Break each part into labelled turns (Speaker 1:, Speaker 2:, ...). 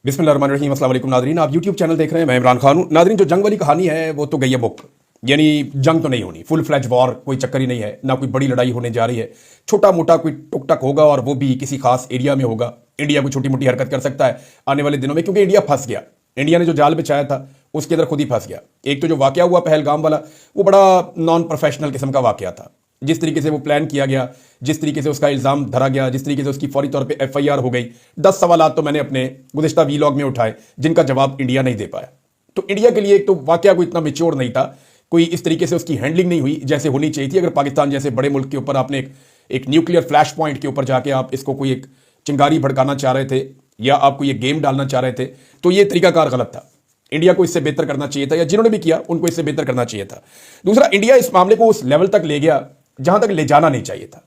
Speaker 1: बिस्मिल्लाहिर्रहमानिर्रहीम। अस्सलाम वालेकुम नादरीन, आप यूट्यूब चैनल देख रहे हैं, मैं इमरान खान हूँ। नादरीन, जो जंग वाली कहानी है वो तो गई है बुक, यानी जंग तो नहीं होनी, फुल फ्लैज वॉर कोई चक्कर ही नहीं है, ना कोई बड़ी लड़ाई होने जा रही है। छोटा मोटा कोई टुक टक होगा और वो भी किसी खास एरिया में होगा। इंडिया कोई छोटी मोटी हरकत कर सकता है आने वाले दिनों में, क्योंकि इंडिया फंस गया। इंडिया ने जो जाल बिछाया था उसके अंदर खुद ही फंस गया। एक तो जो वाकया हुआ पहलगाम वाला, वो बड़ा नॉन प्रोफेशनल किस्म का वाकया था। जिस तरीके से वो प्लान किया गया, जिस तरीके से उसका इल्ज़ाम धरा गया, जिस तरीके से उसकी फौरी तौर पे एफआईआर हो गई। 10 सवालात तो मैंने अपने गुज़िश्ता वीलॉग में उठाए जिनका जवाब इंडिया नहीं दे पाया। तो इंडिया के लिए एक तो वाकया कोई इतना मेच्योर नहीं था, कोई इस तरीके से उसकी हैंडलिंग नहीं हुई जैसे होनी चाहिए थी। अगर पाकिस्तान जैसे बड़े मुल्क के ऊपर आपने एक न्यूक्लियर फ्लैश पॉइंट के ऊपर जाके आप इसको कोई एक चिंगारी भड़काना चाह रहे थे या आपको ये गेम डालना चाह रहे थे, तो ये तरीकाकार गलत था। इंडिया को इससे बेहतर करना चाहिए था, या जिन्होंने भी किया उनको इससे बेहतर करना चाहिए था। दूसरा, इंडिया इस मामले को उस लेवल तक ले गया जहां तक ले जाना नहीं चाहिए था।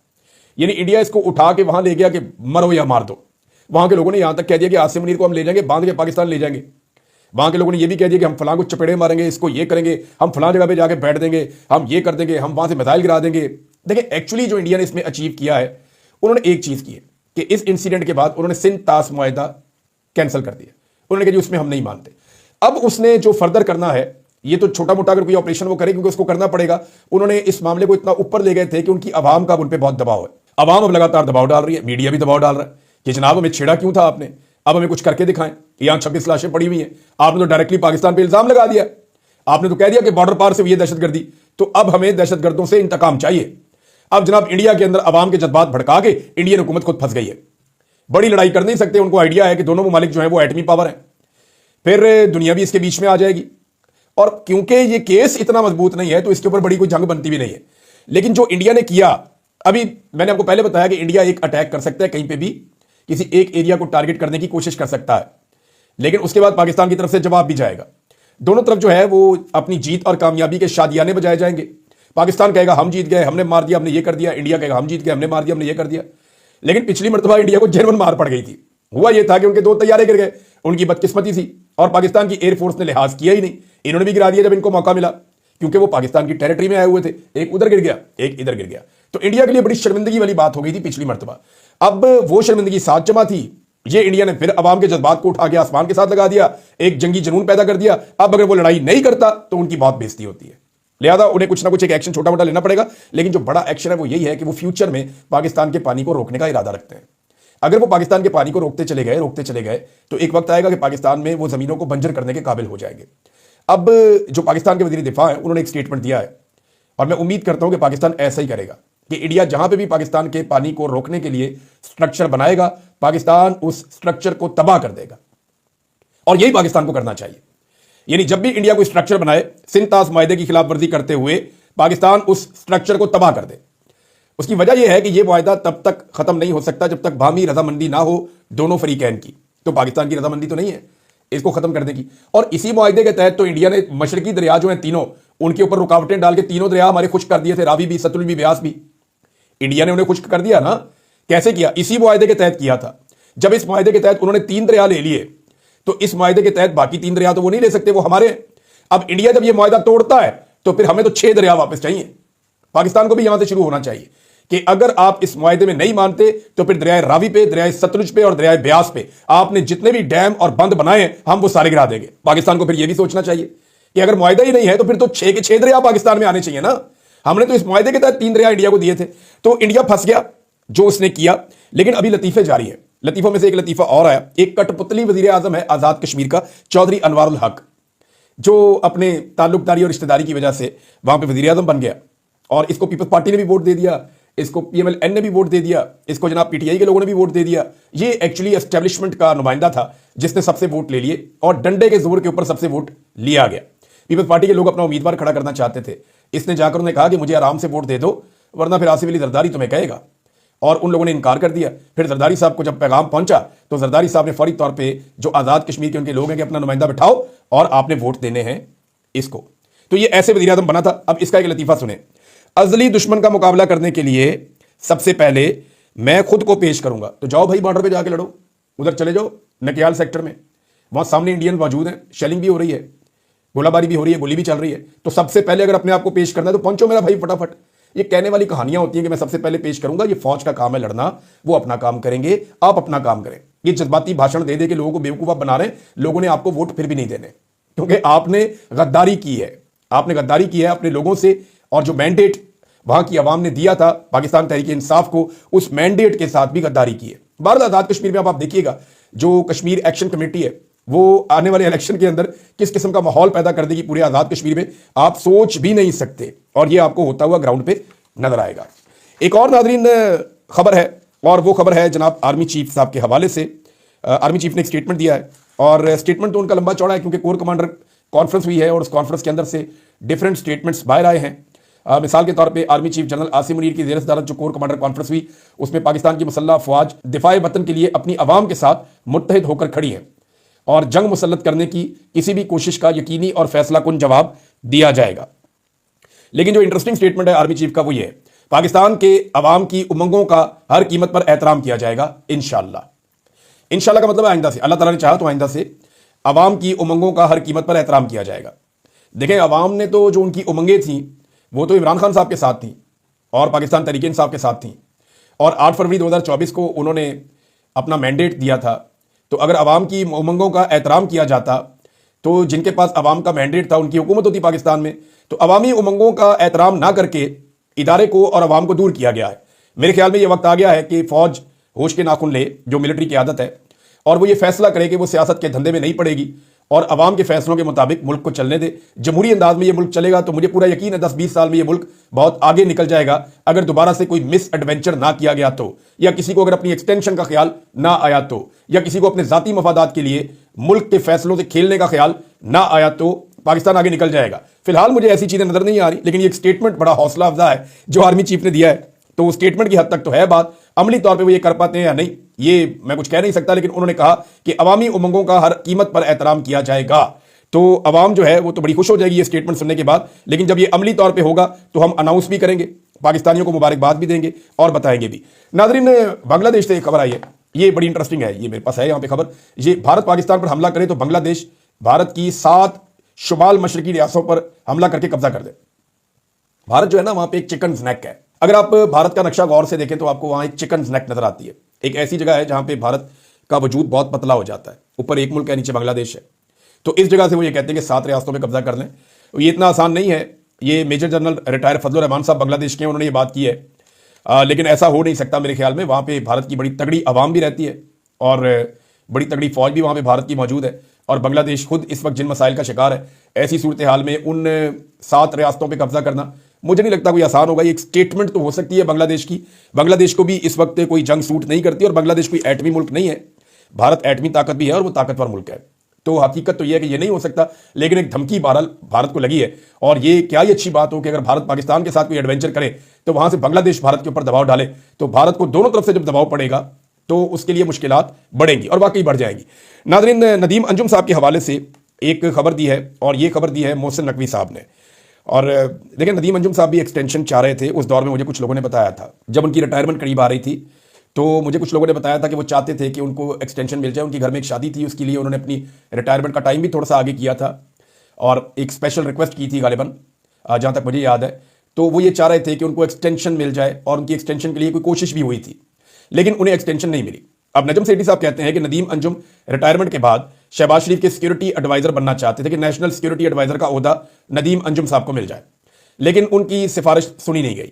Speaker 1: यानी इंडिया इसको उठा के वहां ले गया कि मरो या मार दो। वहां के लोगों ने यहां तक कह दिया कि आसिम मुनीर को हम ले जाएंगे, बांध के पाकिस्तान ले जाएंगे। वहां के लोगों ने यह भी कह दिया कि हम फलां को चपेड़े मारेंगे, इसको ये करेंगे, हम फलां जगह पे जाके बैठ देंगे, हम ये कर देंगे, हम वहां से मिसाइल गिरा देंगे। देखिए, एक्चुअली जो इंडिया ने इसमें अचीव किया है, उन्होंने एक चीज की है कि इस इंसिडेंट के बाद उन्होंने सिंध तास मुआहिदा कैंसिल कर दिया। उन्होंने कहा जी उसमें हम नहीं मानते। अब उसने जो फर्दर करना है, ये तो छोटा मोटा अगर कोई ऑपरेशन वो करे, क्योंकि उसको करना पड़ेगा। उन्होंने इस मामले को इतना ऊपर ले गए थे कि उनकी आवाम का उन पर बहुत दबाव है। आवाम अब लगातार दबाव डाल रही है, मीडिया भी दबाव डाल रहा है कि जनाब हमें छेड़ा क्यों था आपने, अब हमें कुछ करके दिखाएं। यहां 26 लाशें पड़ी हुई हैं, आपने तो डायरेक्टली पाकिस्तान पर इल्जाम लगा दिया। आपने तो कह दिया कि बॉर्डर पार से हुई है दहशतगर्दी, तो अब हमें दहशतगर्दों से इंतकाम चाहिए। अब जनाब इंडिया के अंदर आवाम के जज्बात भड़का के इंडियन हुकूमत खुद फंस गई है। बड़ी लड़ाई कर नहीं सकते, उनको आइडिया है कि दोनों ममालिक जो है वो एटमी पावर है, फिर दुनिया भी इसके बीच में आ जाएगी। और क्योंकि ये केस इतना मजबूत नहीं है तो इसके ऊपर बड़ी कोई जंग बनती भी नहीं है। लेकिन जो इंडिया ने किया, अभी मैंने आपको पहले बताया कि इंडिया एक अटैक कर सकता है, कहीं पे भी किसी एक एरिया को टारगेट करने की कोशिश कर सकता है, लेकिन उसके बाद पाकिस्तान की तरफ से जवाब भी जाएगा। दोनों तरफ जो है वो अपनी जीत और कामयाबी के शादियाने बजाए जाएंगे। पाकिस्तान कहेगा हम जीत गए, हमने मार दिया, हमने ये कर दिया। इंडिया कहेगा हम जीत गए, हमने मार दिया, हमने ये कर दिया। लेकिन पिछली मरतबा इंडिया को जेनवन मार पड़ गई थी। हुआ यह था कि उनके 2 तैयारे गिर गए, उनकी बदकिस्मती थी, और पाकिस्तान की एयरफोर्स ने लिहाज किया ही नहीं। इन्होंने भी गिरा दिया जब इनको मौका मिला, क्योंकि वो पाकिस्तान की टेरिटरी में आए हुए थे। एक उधर गिर गया, एक इधर गिर गया। तो इंडिया के लिए बड़ी शर्मिंदगी वाली बात हो गई थी पिछली मरतबा। अब वो शर्मिंदगी साथ जमा थी, ये इंडिया ने फिर अवाम के जज्बात को उठा के आसमान के साथ लगा दिया, एक जंगी जुनून पैदा कर दिया। अब अगर वो लड़ाई नहीं करता तो उनकी बहुत बेइज्जती होती है, लिहाजा उन्हें कुछ ना कुछ एक एक्शन छोटा मोटा लेना पड़ेगा। लेकिन जो बड़ा एक्शन है वो यही है कि वो फ्यूचर में पाकिस्तान के पानी को रोकने का इरादा रखते हैं। अगर वो पाकिस्तान के पानी को रोकते चले गए तो एक वक्त आएगा कि पाकिस्तान में वो जमीनों को बंजर करने के काबिल हो जाएंगे। अब जो पाकिस्तान के वजीर दिफा है, उन्होंने एक स्टेटमेंट दिया है, और मैं उम्मीद करता हूं कि पाकिस्तान ऐसा ही करेगा कि इंडिया जहां पे भी पाकिस्तान के पानी को रोकने के लिए स्ट्रक्चर बनाएगा, पाकिस्तान उस स्ट्रक्चर को तबाह कर देगा। और यही पाकिस्तान को करना चाहिए। यानी जब भी इंडिया कोई स्ट्रक्चर बनाए, सिंध तास मुआहिदे की खिलाफ वर्जी करते हुए पाकिस्तान उस स्ट्रक्चर को तबाह कर दे। उसकी वजह यह है कि यह मुआहिदा तब तक खत्म नहीं हो सकता जब तक बाहमी रजामंदी ना हो दोनों फरीकैन की। तो पाकिस्तान की रजामंदी तो नहीं है इसको खत्म करने की। और इसी मुआहिदे के तहत तो इंडिया ने मशरकी दरिया जो हैं तीनों, उनके ऊपर रुकावटें डाल के तीनों दरिया हमारे खुश्क कर दिए थे, रावी भी, सतलुज भी, ब्यास भी। इंडिया ने उन्हें खुश्क कर दिया ना। कैसे किया? इसी मुआहिदे के तहत किया था। जब इस मुआहिदे के तहत उन्होंने 3 दरिया ले लिए, तो इस मुआहिदे के तहत बाकी 3 दरिया तो वो नहीं ले सकते, वो हमारे। अब इंडिया जब ये मुआहिदा तोड़ता है तो फिर हमें तो 6 दरिया वापस चाहिए। पाकिस्तान को भी यहां से शुरू होना चाहिए कि अगर आप इस मुआहिदे में नहीं मानते तो फिर दरियाए रावी पे, दरियाए सतलुज पे और दरियाए ब्यास पे आपने जितने भी डैम और बंद बनाए हम वो सारे गिरा देंगे। पाकिस्तान को फिर यह भी सोचना चाहिए कि अगर मुआहिदा ही नहीं है तो फिर तो 6 के 6 दरिया पाकिस्तान में आने चाहिए ना। हमने तो इस मुआहिदे के तहत 3 दरिया इंडिया को दिए थे, तो इंडिया फंस गया जो उसने किया। लेकिन अभी लतीफे जारी है। लतीफों में से एक लतीफा और आया। एक कठपुतली वजीर आजम है आजाद कश्मीर का, चौधरी अनवारुल हक, जो अपने ताल्लुकदारी और रिश्तेदारी की वजह से वहां पर वजीर आजम बन गया। और इसको पीपल्स पार्टी ने भी वोट दे दिया, इसको पीएमएलएन ने भी वोट दे दिया, इसको जनाब पीटीआई के लोगों ने भी वोट दे दिया। ये एक्चुअली एस्टेब्लिशमेंट का नुमाइंदा था जिसने सबसे वोट ले लिए, और डंडे के जोर के ऊपर सबसे वोट लिया गया। पीपल्स पार्टी के लोग अपना उम्मीदवार खड़ा करना चाहते थे। इसने जाकर उन्हें कहा कि मुझे आराम से वोट दे दो, वरना फिर आसिफ अली जरदारी तुम्हें कहेगा। और उन लोगों ने इनकार कर दिया। फिर जरदारी साहब को जब पैगाम पहुंचा तो जरदारी साहब ने फौरी तौर पर जो आजाद कश्मीर के उनके लोग हैं कि अपना नुमाइंदा बिठाओ और आपने वोट देने हैं इसको। तो ये ऐसे वजीर आजम बना था। अब इसका एक लतीफा सुने। अजली दुश्मन का मुकाबला करने के लिए सबसे पहले मैं खुद को पेश करूंगा। तो जाओ भाई, बॉर्डर पे जाके लड़ो, उधर चले जाओ नकियाल सेक्टर में, वहां सामने इंडियन मौजूद हैं, शेलिंग भी हो रही है, गोलाबारी भी हो रही है, गोली भी चल रही है। तो सबसे पहले अगर अपने आप को पेश करना है तो पहुंचो मेरा भाई फटाफट। ये कहने वाली कहानियां होती हैं कि मैं सबसे पहले पेश करूंगा, ये फौज का काम है लड़ना, वो अपना काम करेंगे, आप अपना काम करें। ये जज्बाती भाषण दे दे के लोगों को बेवकूफ़ बना रहे हैं, लोगों ने आपको वोट फिर भी नहीं देने, क्योंकि आपने गद्दारी की है। आपने गद्दारी की है अपने लोगों से, और जो मैंडेट वहां की आवाम ने दिया था पाकिस्तान तहरीक इंसाफ को, उस मैंडेट के साथ भी गद्दारी की है। बहरहाल आज़ाद कश्मीर में अब आप देखिएगा जो कश्मीर एक्शन कमेटी है वो आने वाले इलेक्शन के अंदर किस किस्म का माहौल पैदा कर देगी पूरे आज़ाद कश्मीर में, आप सोच भी नहीं सकते, और ये आपको होता हुआ ग्राउंड पे नजर आएगा। एक और नादरीन खबर है, और वो खबर है जनाब आर्मी चीफ साहब के हवाले से। आर्मी चीफ ने एक स्टेटमेंट दिया है, और स्टेटमेंट तो उनका लंबा चौड़ा है क्योंकि कोर कमांडर कॉन्फ्रेंस हुई है और उस कॉन्फ्रेंस के अंदर से डिफरेंट स्टेटमेंट्स बाहर आए हैं। मिसाल के तौर पे army chief general Asim Munir की ज़ेर सदारत जो कोर कमांडर कॉन्फ्रेंस हुई, उसमें पाकिस्तान की मुसल्लह अफवाज दिफाए वतन के लिए अपनी आवाम के साथ मुत्तहिद होकर खड़ी है और जंग मुसल्लत करने की किसी भी कोशिश का यकीनी और फैसला कुन जवाब दिया जाएगा। लेकिन जो इंटरेस्टिंग स्टेटमेंट है आर्मी चीफ का वो ये है, पाकिस्तान के अवाम की उमंगों का हर कीमत पर एहतराम किया जाएगा इंशाअल्लाह। इंशाअल्लाह का मतलब है आइंदा से, अल्लाह ताला ने चाहा तो आइंदा से अवाम की उमंगों का हर कीमत पर एहतराम किया जाएगा। देखें, अवाम ने तो जो उनकी उमंगें थी वो तो इमरान खान साहब के साथ थी और पाकिस्तान तहरीक इंसाफ के साथ थी, और 8 फरवरी 2024 को उन्होंने अपना मैंडेट दिया था। तो अगर अवाम की उमंगों का एहतराम किया जाता तो जिनके पास अवाम का मैंडेट था उनकी हुकूमत होती पाकिस्तान में, तो अवामी उमंगों का एहतराम ना करके इदारे को और अवाम को दूर किया गया है। मेरे ख्याल में ये वक्त आ गया है कि फौज होश के नाखून ले, जो मिलिट्री की आदत है, और वो ये फैसला करे कि वो सियासत के धंधे में नहीं पड़ेगी और अवाम के फैसलों के मुताबिक मुल्क को चलने दे। जमहूरी अंदाज में ये मुल्क चलेगा तो मुझे पूरा यकीन है 10-20 साल में ये मुल्क बहुत आगे निकल जाएगा, अगर दोबारा से कोई मिस एडवेंचर ना किया गया तो, या किसी को अगर अपनी एक्सटेंशन का ख्याल ना आया तो, या किसी को अपने जाती मफादात के लिए मुल्क के फैसलों से खेलने का ख्याल ना आया तो पाकिस्तान आगे निकल जाएगा। फिलहाल मुझे ऐसी चीजें नजर नहीं आ रही, लेकिन ये एक स्टेटमेंट बड़ा हौसला अफजा है जो आर्मी चीफ ने दिया है, तो उस स्टेटमेंट की हद तक तो है बात, अमली तौर पे वो ये कर पाते हैं या नहीं ये मैं कुछ कह नहीं सकता, लेकिन उन्होंने कहा कि अवामी उमंगों का हर कीमत पर एहतराम किया जाएगा। तो अवाम जो है वो तो बड़ी खुश हो जाएगी ये स्टेटमेंट सुनने के बाद, लेकिन जब ये अमली तौर पे होगा तो हम अनाउंस भी करेंगे, पाकिस्तानियों को मुबारकबाद भी देंगे और बताएंगे भी। नादरीन, बांग्लादेश से एक खबर आई है, ये बड़ी इंटरेस्टिंग है, ये मेरे पास है यहाँ पे खबर। ये भारत पाकिस्तान पर हमला करे तो बांग्लादेश भारत की 7 शुमाल मशरकी रियासतों पर हमला करके कब्जा कर दे। भारत जो है ना वहां पे एक चिकन स्नैक है। अगर आप भारत का नक्शा गौर से देखें तो आपको वहां एक चिकन स्नैक नजर आती है। एक ऐसी जगह है जहां पे भारत का वजूद बहुत पतला हो जाता है, ऊपर एक मुल्क है नीचे बांग्लादेश है। तो इस जगह से वो ये कहते हैं कि 7 रियासतों में कब्जा कर लें। ये इतना आसान नहीं है। ये major general retire Fazlur Rahman sahab Bangladesh के, उन्होंने ये बात की है, लेकिन ऐसा हो नहीं सकता मेरे ख्याल में। वहां पे भारत की बड़ी तगड़ी आवाम भी रहती है और बड़ी तगड़ी फौज भी वहां पे भारत की मौजूद है, और बांग्लादेश खुद इस वक्त जिन मसाइल का शिकार है, ऐसी सूरत हाल में उन 7 रियासतों पर कब्जा करना मुझे नहीं लगता कोई आसान होगा। ये एक स्टेटमेंट तो हो सकती है बांग्लादेश की, बांग्लादेश को भी इस वक्त कोई जंग सूट नहीं करती, और बांग्लादेश कोई एटमी मुल्क नहीं है। भारत एटमी ताकत भी है और वो ताकतवर मुल्क है, तो हकीकत तो यह है कि ये नहीं हो सकता, लेकिन एक धमकी बहरहाल भारत को लगी है। और ये क्या ही अच्छी बात हो कि अगर भारत पाकिस्तान के साथ कोई एडवेंचर करे तो वहां से बांग्लादेश भारत के ऊपर दबाव डाले, तो भारत को दोनों तरफ से जब दबाव पड़ेगा तो उसके लिए मुश्किलात बढ़ेंगी और वाकई बढ़ जाएंगी। नादरीन, नदीम अंजुम साहब के हवाले से एक खबर दी है, और ये खबर दी है मोहसिन नकवी साहब ने। और देखिए, नदीम अंजुम साहब भी एक्सटेंशन चाह रहे थे उस दौर में, मुझे कुछ लोगों ने बताया था जब उनकी रिटायरमेंट करीब आ रही थी, तो मुझे कुछ लोगों ने बताया था कि वो चाहते थे कि उनको एक्सटेंशन मिल जाए। उनके घर में एक शादी थी, उसके लिए उन्होंने अपनी रिटायरमेंट का टाइम भी थोड़ा सा आगे किया था और एक स्पेशल रिक्वेस्ट की थी गालिबन, जहाँ तक मुझे याद है। तो वो ये चाह रहे थे कि उनको एक्सटेंशन मिल जाए, और उनकी एक्सटेंशन के लिए कोई कोशिश भी हुई थी, लेकिन उन्हें एक्सटेंशन नहीं मिली। अब नजम सेठी साहब कहते हैं कि नदीम अंजुम रिटायरमेंट के बाद शहबाज शरीफ के सिक्योरिटी एडवाइजर बनना चाहते थे कि नेशनल सिक्योरिटी एडवाइजर का ओहदा नदीम अंजुम साहब को मिल जाए, लेकिन उनकी सिफारिश सुनी नहीं गई।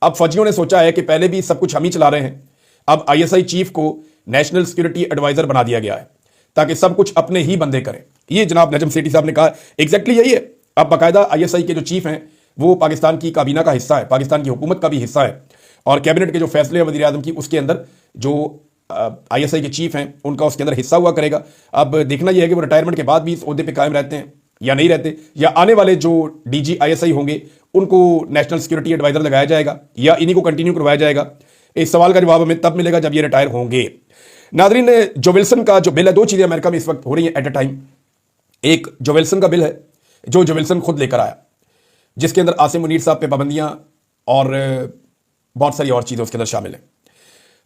Speaker 1: अब फौजियों ने सोचा है कि पहले भी सब कुछ हम ही चला रहे हैं, अब आईएसआई चीफ को नेशनल सिक्योरिटी एडवाइजर बना दिया गया है ताकि सब कुछ अपने ही बंदे करें। ये जनाब नजम सेठी साहब ने कहा, एग्जैक्टली यही है। अब बाकायदा आईएसआई के जो चीफ हैं वो पाकिस्तान की काबीना का हिस्सा है, पाकिस्तान की हुकूमत का भी हिस्सा है, और कैबिनेट के जो फैसले हैं वज़ीर आज़म की, उसके अंदर जो आईएसआई के चीफ हैं उनका उसके अंदर हिस्सा हुआ करेगा। अब देखना यह है कि वो रिटायरमेंट के बाद भी इस ओहदे पे कायम रहते हैं या नहीं रहते, या आने वाले जो डीजी आईएसआई होंगे उनको नेशनल सिक्योरिटी एडवाइजर लगाया जाएगा या इन्हीं को कंटिन्यू करवाया जाएगा। इस सवाल का जवाब हमें तब मिलेगा जब ये रिटायर होंगे। नादरीन, जो विल्सन का जो बिल है, 2 चीजें अमेरिका में इस वक्त हो रही हैं एट अ टाइम। एक जो विल्सन का बिल है जो विल्सन खुद लेकर आया, जिसके अंदर आसिम मुनीर साहब पे पाबंदियां और बहुत सारी और चीजें उसके अंदर शामिल है।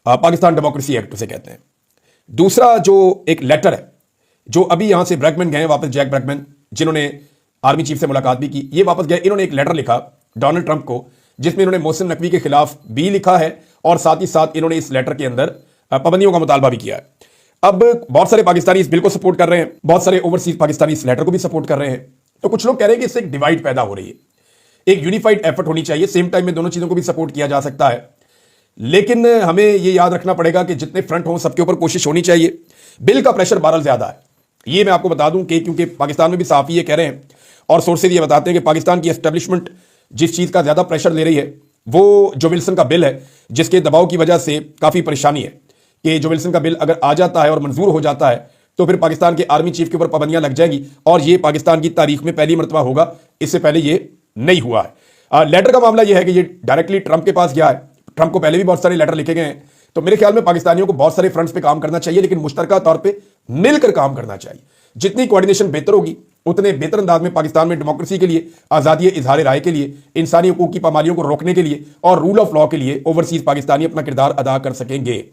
Speaker 1: पाकिस्तान डेमोक्रेसी एक्ट उसे कहते हैं। दूसरा जो एक लेटर है, जो अभी यहां से ब्रैगमैन गए वापस, जैक ब्रैगमैन, जिन्होंने आर्मी चीफ से मुलाकात भी की, ये वापस गए, इन्होंने एक लेटर लिखा डोनाल्ड ट्रंप को, जिसमें इन्होंने मोहसिन नकवी के खिलाफ भी लिखा है और साथ ही साथ इन्होंने इस लेटर के अंदर पाबंदियों का मुतालबा भी किया है। अब बहुत सारे पाकिस्तानी इस बिल को सपोर्ट कर रहे हैं, बहुत सारे ओवरसीज पाकिस्तानी इस लेटर को भी सपोर्ट कर रहे हैं। तो कुछ लोग कह रहे हैं कि इससे एक डिवाइड पैदा हो रही है, एक यूनिफाइड एफर्ट होनी चाहिए। सेम टाइम में दोनों चीजों को भी सपोर्ट किया जा सकता है, लेकिन हमें यह याद रखना पड़ेगा कि जितने फ्रंट हों सबके ऊपर कोशिश होनी चाहिए। बिल का प्रेशर बहरहाल ज्यादा है, ये मैं आपको बता दूं कि क्योंकि पाकिस्तान में भी सहाफी ये कह रहे हैं और सोर्सेज ये बताते हैं कि पाकिस्तान की एस्टेब्लिशमेंट जिस चीज का ज्यादा प्रेशर ले रही है वो जो विल्सन का बिल है, जिसके दबाव की वजह से काफी परेशानी है कि जो विल्सन का बिल अगर आ जाता है और मंजूर हो जाता है तो फिर पाकिस्तान के आर्मी चीफ के ऊपर पाबंदियां लग जाएंगी और ये पाकिस्तान की तारीख में पहली मरतबा होगा, इससे पहले ये नहीं हुआ है। लेटर का मामला यह है कि ये डायरेक्टली ट्रंप के पास गया है। ट्रंप को पहले भी बहुत सारे लेटर लिखे गए हैं, तो मेरे ख्याल में पाकिस्तानियों को बहुत सारे फ्रंट्स पे काम करना चाहिए, लेकिन मुश्तरका तौर पे मिलकर काम करना चाहिए। जितनी कोऑर्डिनेशन बेहतर होगी उतने बेहतर अंदाज में पाकिस्तान में डेमोक्रेसी के लिए, आजादी इजहार राय के लिए, इंसानी हकूक की पामालियों को रोकने के लिए और रूल ऑफ लॉ के लिए ओवरसीज पाकिस्तानी अपना किरदार अदा कर सकेंगे।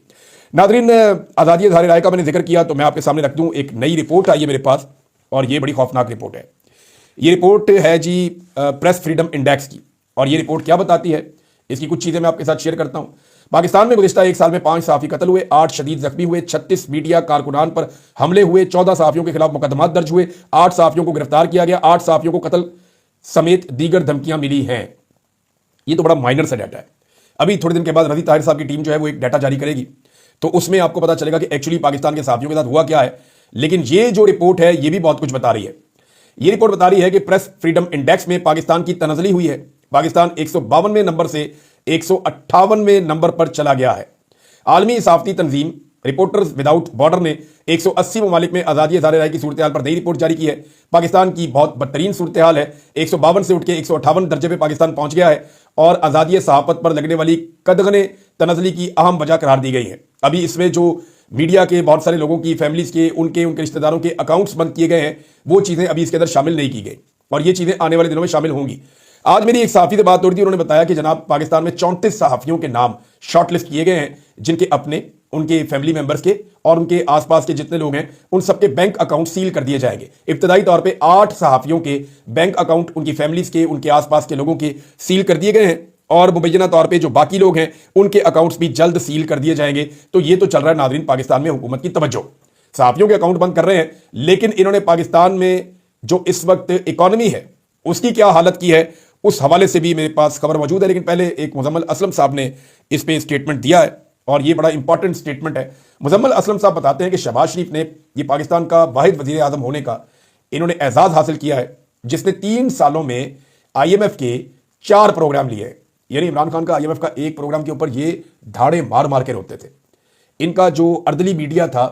Speaker 1: नादरीन, आजादी इजहार राय का मैंने जिक्र किया तो मैं आपके सामने रख दूं, एक नई रिपोर्ट आई है मेरे पास और ये बड़ी खौफनाक रिपोर्ट है। ये रिपोर्ट है जी प्रेस फ्रीडम इंडेक्स की, और ये रिपोर्ट क्या बताती है इसकी कुछ चीजें मैं आपके साथ शेयर करता हूं। पाकिस्तान में गुज़िश्ता एक साल में 5 सहाफ़ी कत्ल हुए, 8 शदीद जख्मी हुए, 36 मीडिया कारकुनान पर हमले हुए, 14 सहाफ़ियों के खिलाफ मुकदमात दर्ज हुए, 8 सहाफ़ियों को गिरफ्तार किया गया, 8 सहाफ़ियों को कत्ल समेत दीगर धमकियां मिली हैं। ये तो बड़ा माइनर सा डाटा है। अभी थोड़े दिन के बाद रज़ी ताहिर साहब की टीम जो है वो एक डाटा जारी करेगी, तो उसमें आपको पता चलेगा कि एक्चुअली पाकिस्तान के सहाफ़ियों के साथ हुआ क्या है। लेकिन ये जो रिपोर्ट है ये भी बहुत कुछ बता रही है। ये रिपोर्ट बता रही है कि प्रेस फ्रीडम इंडेक्स में पाकिस्तान की तनज़ली हुई है। पाकिस्तान 152वें नंबर से 158वें नंबर पर चला गया है। आलमी सहाफ़ती तंजीम रिपोर्टर्स विदाउट बॉर्डर ने 180 ममालिक में आज़ादी इज़हार राय की सूरत हाल पर नई रिपोर्ट जारी की है। पाकिस्तान की बहुत बदतरीन सूरत हाल है, 152 से उठ के 158 दर्जे पे पाकिस्तान पहुंच गया है और आज़ादी सहाफ़त पर लगने वाली कदगने तनज़ली की अहम वजह करार दी गई है। अभी इसमें जो मीडिया के बहुत सारे लोगों की फैमिलीज के उनके रिश्तेदारों के अकाउंट्स बंद किए गए हैं, वो चीज़ें अभी इसके अंदर शामिल नहीं की गई और ये चीज़ें आने वाले दिनों में शामिल होंगी। आज मेरी एक सहाफ़ी से बात हो रही थी, उन्होंने बताया कि जनाब पाकिस्तान में 34 सहाफ़ियों के नाम शॉर्टलिस्ट किए गए हैं, जिनके अपने, उनके फैमिली मेंबर्स के और उनके आसपास के जितने लोग हैं उन सबके बैंक अकाउंट सील कर दिए जाएंगे। इब्तदाई तौर पे 8 सहाफ़ियों के बैंक अकाउंट उनकी फैमिलीज के, उनके आसपास के लोगों के सील कर दिए गए हैं और मुबैना तौर पे जो बाकी लोग हैं उनके अकाउंट्स भी जल्द सील कर दिए जाएंगे। तो ये तो चल रहा है नाज़रीन पाकिस्तान में हुकूमत की तवज्जो, सहाफ़ियों के अकाउंट बंद कर रहे हैं, लेकिन इन्होंने पाकिस्तान में जो इस वक्त इकॉनमी है उसकी क्या हालत की है उस हवाले से भी मेरे पास खबर मौजूद है। लेकिन पहले एक मुजम्मल असलम साहब ने इस पे स्टेटमेंट दिया है और ये बड़ा इंपॉर्टेंट स्टेटमेंट है। मुजम्मल असलम साहब बताते हैं कि शहबाज शरीफ ने ये पाकिस्तान का वाहिद वजीर आजम होने का इन्होंने एजाज हासिल किया है, जिसने 3 सालों में IMF के 4 प्रोग्राम लिए हैं। यानी इमरान खान का IMF का एक प्रोग्राम के ऊपर ये धाड़े मार मार के रोते थे। इनका जो अर्दली मीडिया था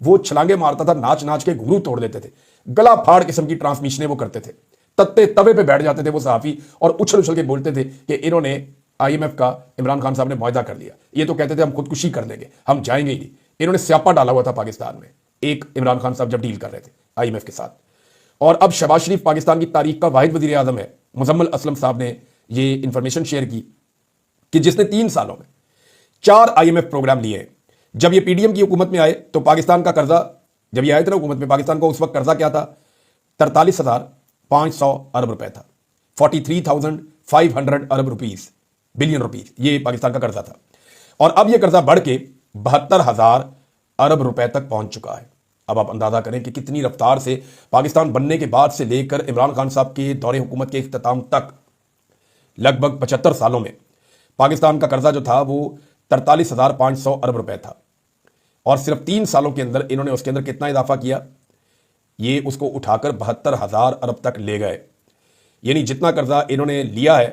Speaker 1: वो छलांगे मारता था, नाच नाच के घुंघरू तोड़ देते थे, गला फाड़ किस्म की ट्रांसमिशनें वो करते थे, तत्ते तवे पे बैठ जाते थे वो सहाफ़ी और उछल उछल के बोलते थे कि इन्होंने IMF का इमरान खान साहब ने मुआहदा कर लिया। ये तो कहते थे हम खुदकुशी कर देंगे, हम जाएंगे ही नहीं। इन्होंने स्यापा डाला हुआ था पाकिस्तान में एक इमरान खान साहब जब डील कर रहे थे IMF के साथ। और अब शहबाज शरीफ पाकिस्तान की तारीख का वाहिद वजीर आजम है। मुजम्मल असलम साहब ने ये इंफॉर्मेशन शेयर की कि जिसने 3 सालों में 4 IMF प्रोग्राम लिए हैं। जब ये PDM की हुकूमत में आए तो पाकिस्तान का कर्जा, जब ये आए थे ना हुकूमत में, पाकिस्तान को उस वक्त कर्जा क्या था, 43,500 अरब रुपए था, 43,500 अरब रुपीज, बिलियन रुपीज, ये पाकिस्तान का कर्जा था। और अब ये कर्जा बढ़ के 72,000 अरब रुपए तक पहुंच चुका है। अब आप अंदाजा करें कि कितनी रफ्तार से पाकिस्तान बनने के बाद से लेकर इमरान खान साहब के दौरे हुकूमत के इख्तिताम तक लगभग 75 सालों में पाकिस्तान का कर्जा जो था वो 43,500 अरब रुपए था और सिर्फ 3 सालों के अंदर इन्होंने उसके अंदर कितना इजाफा किया, ये उसको उठाकर 72,000 अरब तक ले गए। यानी जितना कर्जा इन्होंने लिया है,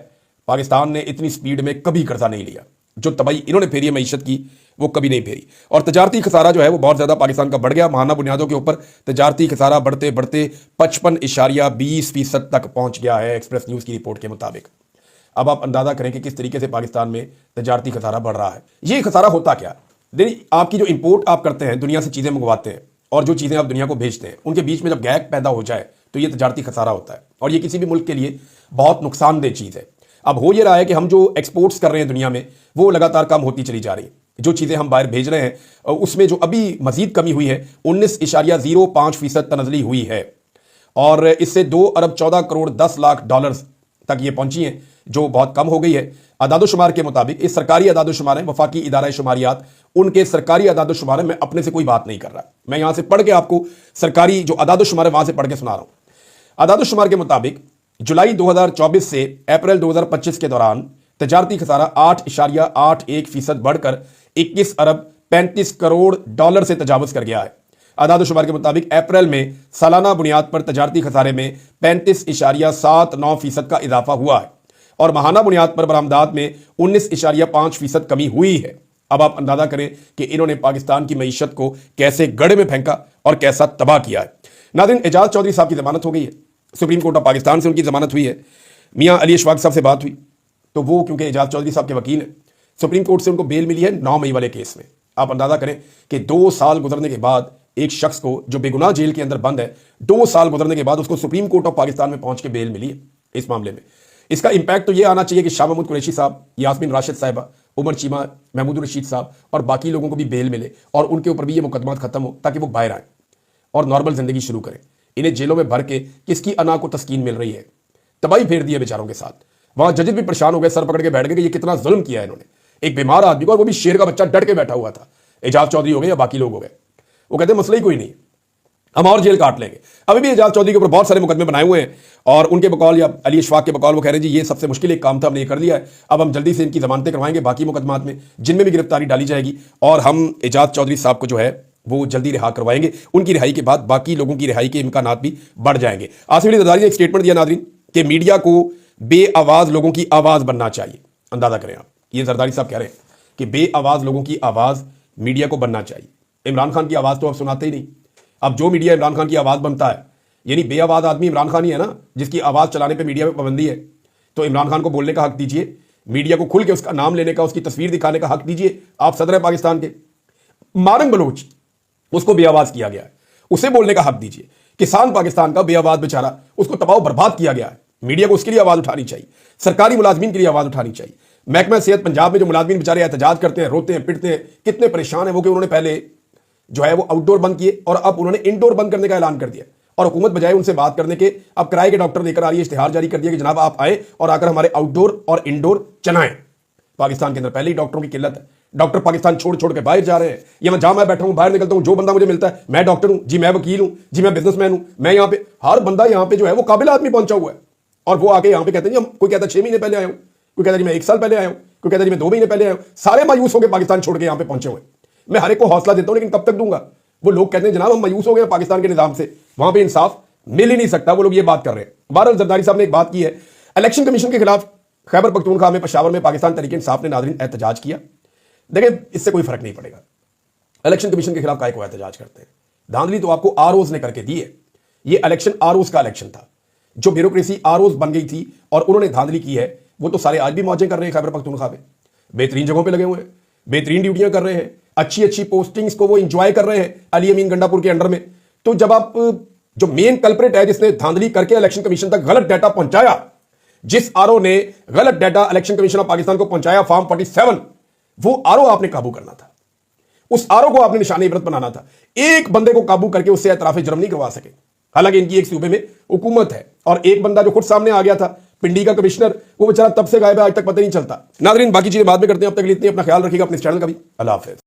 Speaker 1: पाकिस्तान ने इतनी स्पीड में कभी कर्जा नहीं लिया। जो तबाही इन्होंने फेरी है मईशत की वो कभी नहीं फेरी। और तजारती खसारा जो है वो बहुत ज़्यादा पाकिस्तान का बढ़ गया। माहाना बुनियादों के ऊपर तजारती खसारा बढ़ते बढ़ते 55.20% तक पहुंच गया है एक्सप्रेस न्यूज़ की रिपोर्ट के मुताबिक। अब आप अंदाजा करें कि किस तरीके से पाकिस्तान में तजारती खसारा बढ़ रहा है। ये खसारा होता क्या, आपकी जो इंपोर्ट आप करते हैं, दुनिया से चीज़ें मंगवाते हैं और जो चीज़ें आप दुनिया को भेजते हैं, उनके बीच में जब गैप पैदा हो जाए तो ये तजारती खसारा होता है और ये किसी भी मुल्क के लिए बहुत नुकसानदेह चीज़ है। अब हो ये रहा है कि हम जो एक्सपोर्ट्स कर रहे हैं दुनिया में वो लगातार कम होती चली जा रही है। जो चीज़ें हम बाहर भेज रहे हैं उसमें जो अभी मजीद कमी हुई है 19.05% तनजली हुई है और इससे 2 अरब 14 करोड़ 10 लाख डॉलर्स तक ये पहुंची हैं, जो बहुत कम हो गई है। अदादोशुमार के मुताबिक, इस सरकारी अदादोशुमार है, वफाकी इदारा शुमारियात, उनके सरकारी अदादोशुमार है। मैं अपने से कोई बात नहीं कर रहा, मैं यहां से पढ़ के आपको सरकारी जो अदादोशुमार है वहां से पढ़ के सुना रहा हूं। अदादोशुमार के मुताबिक जुलाई 2024 से अप्रैल 2025 के दौरान तजारती खसारा 8.81% बढ़कर 21 अरब 35 करोड़ डॉलर से तजावज कर गया है। अदादोशुमार के मुताबिक अप्रैल में सालाना बुनियाद पर तजारती खसारे में 35.79% का इजाफा हुआ है और माहाना बुनियाद पर बरामदात में 19.5% कमी हुई है। अब आप अंदाजा करें कि इन्होंने पाकिस्तान की मईशत को कैसे गड़े में फेंका और कैसा तबाह किया है। नाज़रीन, एजाज चौधरी साहब की जमानत हो गई है, सुप्रीम कोर्ट ऑफ पाकिस्तान से उनकी जमानत हुई है। मियां अली अशफाक साहब से बात हुई तो वो, क्योंकि एजाज चौधरी साहब के वकील हैं, सुप्रीम कोर्ट से उनको बेल मिली है 9 मई वाले केस में। आप अंदाजा करें कि 2 साल गुजरने के बाद एक शख्स को जो बेगुनाह जेल के अंदर बंद है, 2 साल गुजरने के बाद उसको सुप्रीम कोर्ट ऑफ पाकिस्तान में पहुंच के बेल मिली है इस मामले में। इसका इंपैक्ट तो ये आना चाहिए कि शाह महमूद कुरैशी साहब, यास्मीन राशिद साहिबा, उमर चीमा, महमूद रशीद साहब और बाकी लोगों को भी बेल मिले और उनके ऊपर भी ये मुकदमा खत्म हो, ताकि वो बाहर आए और नॉर्मल जिंदगी शुरू करें। इन्हें जेलों में भर के किसकी अना को तस्कीन मिल रही है, तबाही फेर दी है बेचारों के साथ। वहां जजेस भी परेशान हो गए, सर पकड़ के बैठ गए कि ये कितना जुल्म किया है इन्होंने एक बीमार आदमी को, और वो भी शेर का बच्चा डट के बैठा हुआ था। एजाज चौधरी हो गए या बाकी लोग हो गए, वो कहते हैं मसला ही कोई नहीं, हम और जेल काट लेंगे। अभी भी एजाज चौधरी के ऊपर बहुत सारे मुकदमे बनाए हुए हैं और उनके बकौल या अली अशफाक के बकौल वो कह रहे हैं जी ये सबसे मुश्किल एक काम था, हमने ये कर लिया है, अब हम जल्दी से इनकी जमानतें करवाएंगे बाकी मुकदमात में जिनमें भी गिरफ्तारी डाली जाएगी और हम एजाज चौधरी साहब को जो है वो जल्दी रिहा करवाएंगे। उनकी रिहाई के बाद बाकी लोगों की रिहाई के इम्कानात भी बढ़ जाएंगे। आसिफ अली जरदारी ने एक स्टेटमेंट दिया नाज़रीन कि मीडिया को बेआवाज लोगों की आवाज बनना चाहिए। अंदाजा करें आप, ये जरदारी साहब कह रहे हैं कि बेआवाज लोगों की आवाज मीडिया को बनना चाहिए। इमरान खान की आवाज तो आप सुनाते ही नहीं। अब जो मीडिया इमरान खान की आवाज बनता है, यानी बेआवाज आदमी इमरान खान ही है ना, जिसकी आवाज चलाने पे मीडिया में पाबंदी है। तो इमरान खान को बोलने का हक दीजिए, मीडिया को खुल के उसका नाम लेने का, उसकी तस्वीर दिखाने का हक दीजिए। आप सदर है पाकिस्तान के। मारंग बलोच, उसको बेआवाज किया गया है, उसे बोलने का हक दीजिए। किसान पाकिस्तान का बेआवाज बेचारा, उसको तबाह बर्बाद किया गया है। मीडिया को उसके लिए आवाज उठानी चाहिए, सरकारी मुलाजमीन के लिए आवाज उठानी चाहिए। महकमा सेहत पंजाब में जो मुलाजमीन बेचारे एहतजाज करते हैं, रोते हैं, पिटते हैं, कितने परेशान हैं वो कि उन्होंने पहले जो है वो आउटडोर बंद किए और अब उन्होंने इंडोर बंद करने का ऐलान कर दिया और हुकूमत बजाय उनसे बात करने के अब किराए के डॉक्टर लेकर आ रही है, इश्तिहार जारी कर दिया कि जनाब आप आए और आकर हमारे आउटडोर और इंडोर चलाएं। पाकिस्तान के अंदर पहले ही डॉक्टरों की किल्लत है, डॉक्टर पाकिस्तान छोड़ छोड़ के बाहर जा रहे हैं। यहाँ जहां मैं बैठा हूं, बाहर निकलता हूं, जो बंदा मुझे मिलता है, मैं डॉक्टर हूं जी, मैं वकील हूं जी, मैं बिजनेसमैन हूं, मैं यहाँ पे, हर बंदा यहाँ पे जो है वो काबिल आदमी पहुंचा हुआ है और वो आके यहाँ पे कहते हैं जी, कोई कहता है 6 महीने पहले आया हूं, कोई कहता है जी मैं 1 साल पहले आया हूं, कोई कहता है जी मैं 2 महीने पहले आया हूं। सारे मायूस होकर पाकिस्तान छोड़ के यहाँ पे पहुंचे हुए। मैं हर एक को हौसला देता हूं, लेकिन कब तक दूंगा। वो लोग कहते हैं जनाब हम मायूस हो गए पाकिस्तान के निजाम से, वहां पे इंसाफ मिल ही नहीं सकता, वो लोग ये बात कर रहे हैं। बहरहाल जरदारी साहब ने एक बात की है, इलेक्शन कमीशन के खिलाफ खैबर पख्तूनख्वा में, पेशावर में पाकिस्तान तहरीक इंसाफ ने नाज़रीन एहतजाज किया। देखिए इससे कोई फर्क नहीं पड़ेगा, इलेक्शन कमीशन के खिलाफ काहे को एहतजाज करते हैं। धांधली तो आपको आरओज ने करके दी है। ये इलेक्शन आरओज का इलेक्शन था, जो ब्यूरोक्रेसी आरओज बन गई थी और उन्होंने धांधली की है। वो तो सारे आज भी मौजें कर रहे हैं खैबर पख्तूनख्वा में, बेहतरीन जगहों पे लगे हुए हैं, बेहतरीन ड्यूटियां कर रहे हैं, अच्छी अच्छी पोस्टिंग्स को वो इंजॉय कर रहे हैं अली अमीन गंडापुर के अंडर में। तो जब आप जो मेन कल्प्रेट है जिसने धांधली करके इलेक्शन कमीशन तक गलत डाटा पहुंचाया, जिस आरओ ने गलत data election commission of Pakistan को पहुंचाया फॉर्म 47, वो आरओ आपने काबू करना था, उस आरओ को आपने निशाने इबरत बनाना था। एक बंदे को काबू करके उससे एतराफ जुर्म नहीं करवा सके। हालांकि इनकी एक सूबे में हुकूमत है और एक बंदा जो खुद सामने आ गया था, पिंडी का कमिश्नर, वो बेचारा तब से गायब है, आज तक पता नहीं चलता। नाज़रीन बाकी चीजें बाद में करते हैं, अब तक के लिए इतनी, अपना ख्याल रखिएगा, अपने चैनल का भी। अल्लाह हाफिज़।